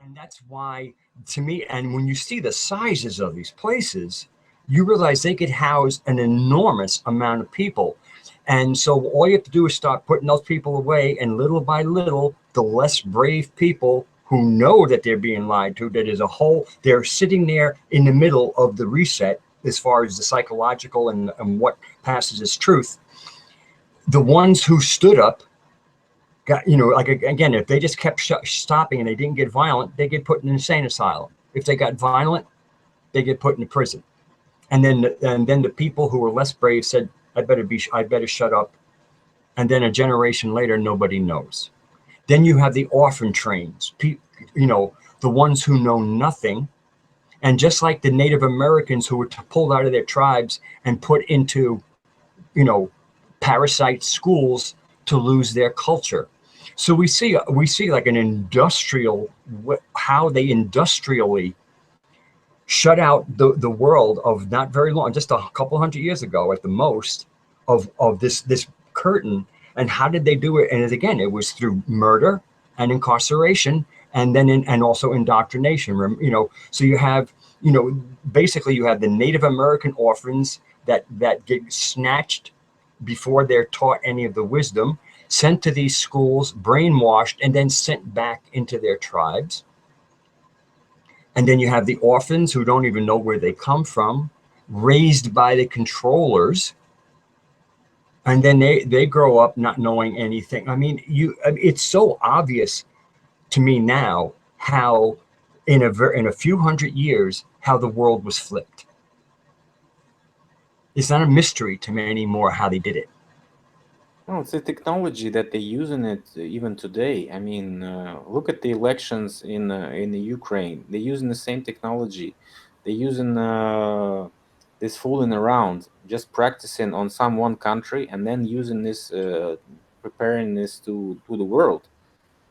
And that's why, to me, and when you see the sizes of these places, you realize they could house an enormous amount of people. And so all you have to do is start putting those people away, and little by little, the less brave people who know that they're being lied to, that is a whole, they're sitting there in the middle of the reset as far as the psychological and what passes as truth. The ones who stood up got, like, again, if they just kept stopping and they didn't get violent, they get put in an insane asylum. If they got violent, they get put in prison. And then the people who were less brave said, I better shut up. And then a generation later, nobody knows. Then you have the orphan trains, the ones who know nothing. And just like the Native Americans who were pulled out of their tribes and put into, parasite schools to lose their culture. So we see like an industrial, how they industrially shut out the world of not very long, just a couple hundred years ago at the most, of this curtain. And how did they do it? And again, it was through murder and incarceration, and then and also indoctrination. So you have, basically you have the Native American orphans that get snatched before they're taught any of the wisdom, sent to these schools, brainwashed, and then sent back into their tribes. And then you have the orphans who don't even know where they come from, raised by the controllers. And then they grow up not knowing anything. I mean, it's so obvious to me now how in a few hundred years, how the world was flipped. It's not a mystery to me anymore how they did it. No, it's a technology that they use in it even today. I mean, look at the elections in the Ukraine. They're using the same technology. They're using this fooling around, just practicing on one country, and then using this, preparing this to the world.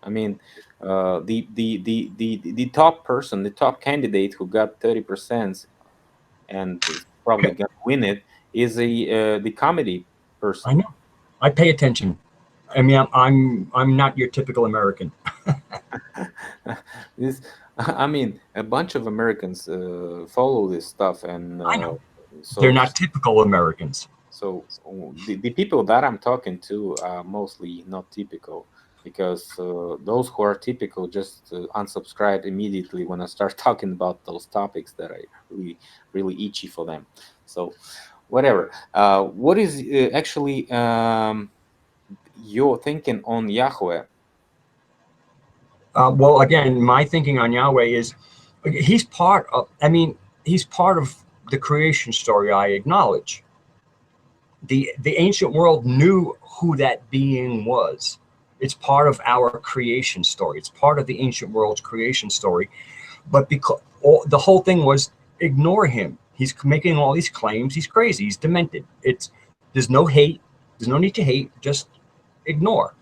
I mean, the top person, the top candidate who got 30% and is probably gonna win it is the comedy I person. know. I pay attention. I mean, I'm not your typical American. This, I mean, a bunch of Americans follow this stuff, and I know. They're so not typical Americans. the people that I'm talking to are mostly not typical, because those who are typical just unsubscribe immediately when I start talking about those topics that are really itchy for them. So whatever. What is actually your thinking on Yahweh? Well, again, my thinking on Yahweh is he's part of, he's part of the creation story. I acknowledge the ancient world knew who that being was. It's part of our creation story. It's part of the ancient world's creation story. But because the whole thing was ignore him. He's making all these claims. He's crazy. He's demented. There's no hate. There's no need to hate. Just ignore.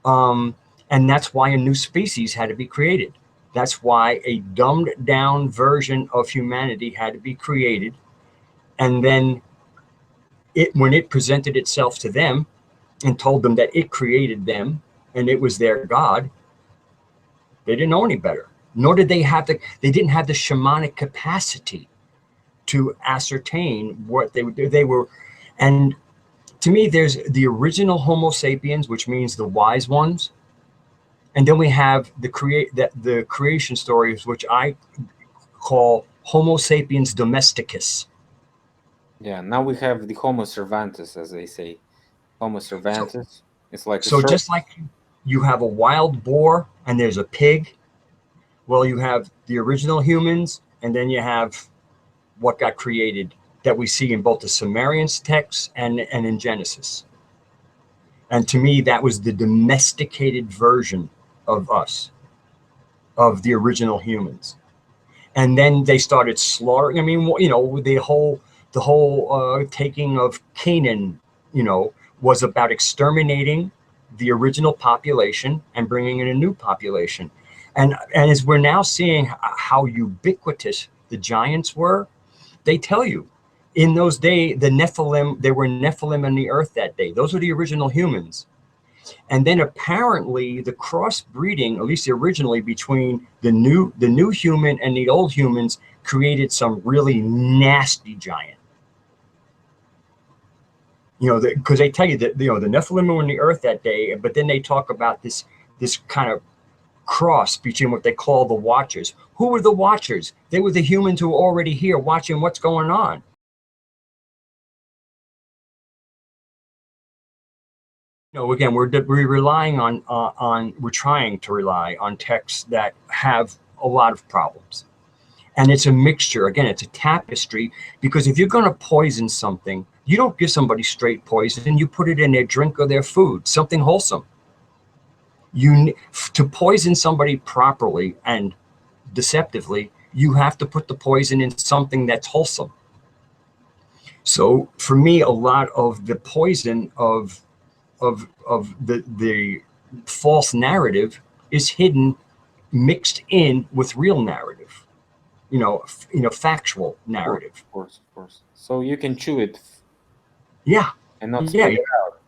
And that's why a new species had to be created. That's why a dumbed down version of humanity had to be created. And then when it presented itself to them and told them that it created them and it was their God, they didn't know any better. Nor did they didn't have the shamanic capacity to ascertain what they would do. And to me, there's the original Homo sapiens, which means the wise ones. And then we have the creation stories, which I call Homo sapiens domesticus. Yeah, now we have the Homo cervantes, as they say. Homo cervantes. It's like so just like you have a wild boar and there's a pig, well, you have the original humans, and then you have what got created that we see in both the Sumerian texts and in Genesis. And to me, that was the domesticated version of us, of the original humans. And then they started slaughtering. I mean, the whole taking of Canaan, was about exterminating the original population and bringing in a new population. And as we're now seeing how ubiquitous the giants were, they tell you in those days, the Nephilim, there were Nephilim on the earth that day. Those were the original humans. And then apparently the crossbreeding, at least originally, between the new human and the old humans created some really nasty giant. You know, because they tell you that, you know, the Nephilim were on the earth that day, but then they talk about this kind of cross between what they call the Watchers. Who were the Watchers? They were the humans who were already here watching what's going on. You know, again, we're relying on we're trying to rely on texts that have a lot of problems. And it's a mixture. Again, it's a tapestry, because if you're going to poison something, you don't give somebody straight poison. You put it in their drink or their food, something wholesome. To poison somebody properly and deceptively, you have to put the poison in something that's wholesome. So for me, a lot of the poison of the false narrative is hidden, mixed in with real narrative. You know, factual narrative. Of course. So you can chew it. Yeah. And not yeah. spit it out.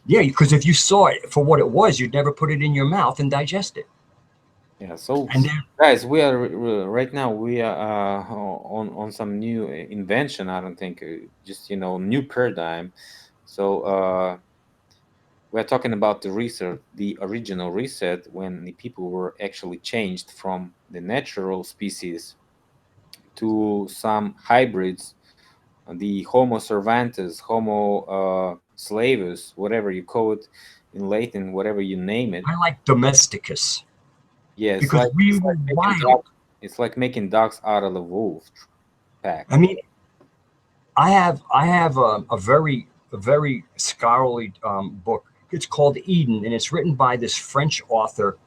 Yeah, because if you saw it for what it was, you'd never put it in your mouth and digest it. Yeah. So, and then, guys, we are right now. We are on some new invention. I don't think just new paradigm. So we're talking about the reset, the original reset, when the people were actually changed from the natural species to some hybrids, the Homo cervantes, Homo slavus, whatever you call it in Latin, whatever you name it. I like domesticus. Yeah, because we were wild. It's like making dogs out of the wolf pack. I mean, I have a very scholarly book. It's called Eden, and it's written by this French author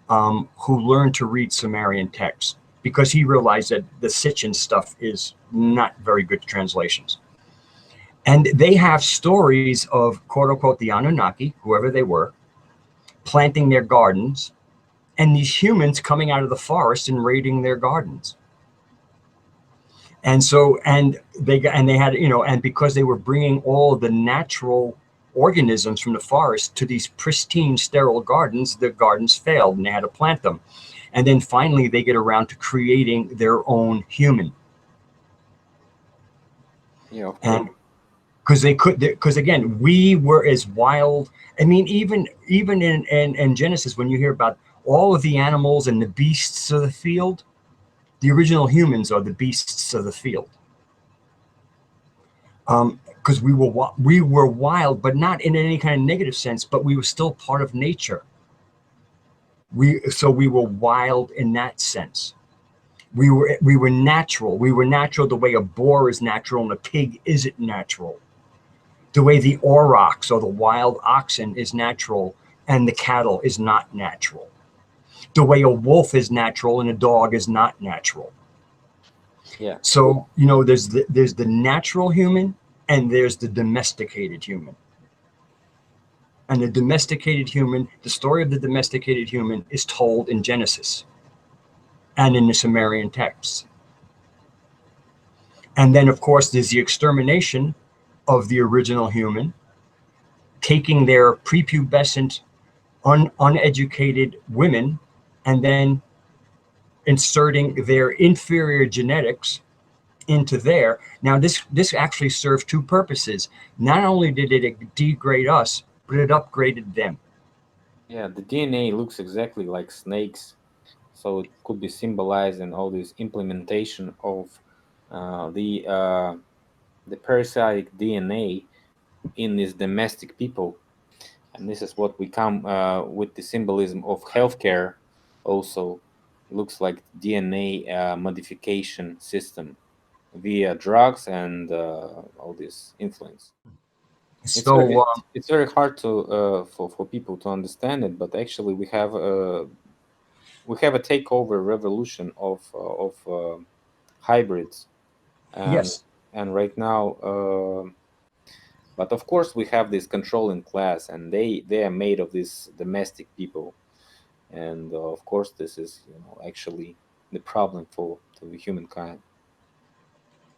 who learned to read Sumerian texts because he realized that the Sitchin stuff is not very good translations. And they have stories of, quote unquote, the Anunnaki, whoever they were, planting their gardens, and these humans coming out of the forest and raiding their gardens. And so, and they had, and because they were bringing all of the natural organisms from the forest to these pristine, sterile gardens, the gardens failed and they had to plant them. And then finally they get around to creating their own human. Yeah. And because again, we were as wild. I mean, even in Genesis, when you hear about all of the animals and the beasts of the field, the original humans are the beasts of the field. Because we were wild, but not in any kind of negative sense, but we were still part of nature. So we were wild in that sense. We were natural. We were natural the way a boar is natural and a pig isn't natural. The way the aurochs or the wild oxen is natural and the cattle is not natural. The way a wolf is natural and a dog is not natural. Yeah. So, there's the natural human and there's the domesticated human. And the domesticated human, the story of the domesticated human is told in Genesis and in the Sumerian texts. And then, of course, there's the extermination of the original human, taking their prepubescent, uneducated women and then inserting their inferior genetics into there. Now, this actually served two purposes. Not only did it degrade us, but it upgraded them. Yeah, the DNA looks exactly like snakes, so it could be symbolized in all this implementation of the parasitic DNA in these domestic people, and this is what we come with the symbolism of healthcare. Also, looks like DNA modification system via drugs and all this influence. So It's very hard to for people to understand it, but actually we have a takeover revolution of hybrids, and yes, right now, but of course we have this controlling class, and they are made of these domestic people, and of course this is actually the problem for the humankind.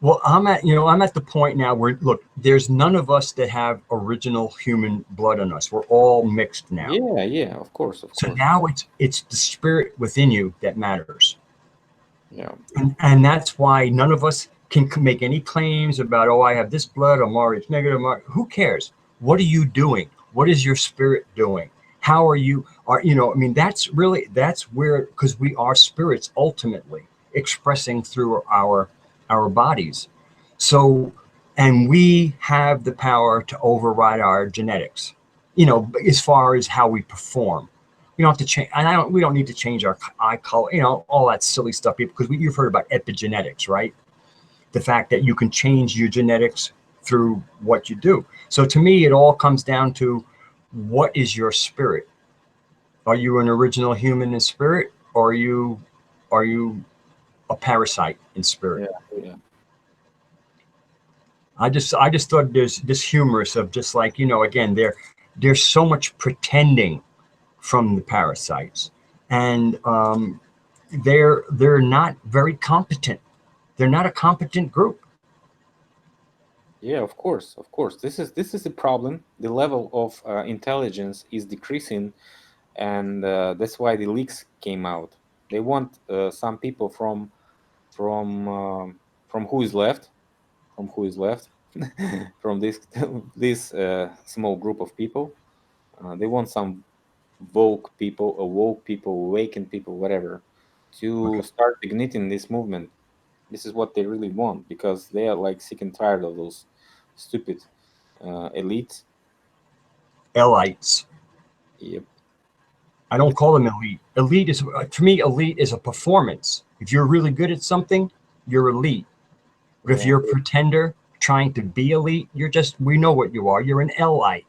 Well, I'm at the point now where, look, there's none of us that have original human blood in us. We're all mixed now. Yeah, yeah, of course, of So course. now it's the spirit within you that matters. Yeah, And that's why none of us can make any claims about, oh, I have this blood, I'm RH negative. Who cares? What are you doing? What is your spirit doing? How are you, I mean, that's where, because we are spirits ultimately expressing through our bodies. So, and we have the power to override our genetics, as far as how we perform. We don't have to change, and we don't need to change our eye color, all that silly stuff, because you've heard about epigenetics, right? The fact that you can change your genetics through what you do. So to me, it all comes down to, what is your spirit? Are you an original human in spirit, or are you a parasite in spirit? yeah, yeah. I just thought there's this humorous of, just like, again, there's so much pretending from the parasites, and they're not very competent. They're not a competent group. Yeah, of course, of course. This is a problem. The level of intelligence is decreasing, and that's why the leaks came out. They want some people from who is left, from who is left, from this this small group of people. They want some woke people, awakened people, whatever, to Okay. start igniting this movement. This is what they really want, because they are like sick and tired of those stupid elites. Elites. Yep. I don't This, call them elite. Elite is, to me, elite is a performance. If you're really good at something, you're elite. But if yeah, you're a pretender trying to be elite, we know what you are. You're an elite.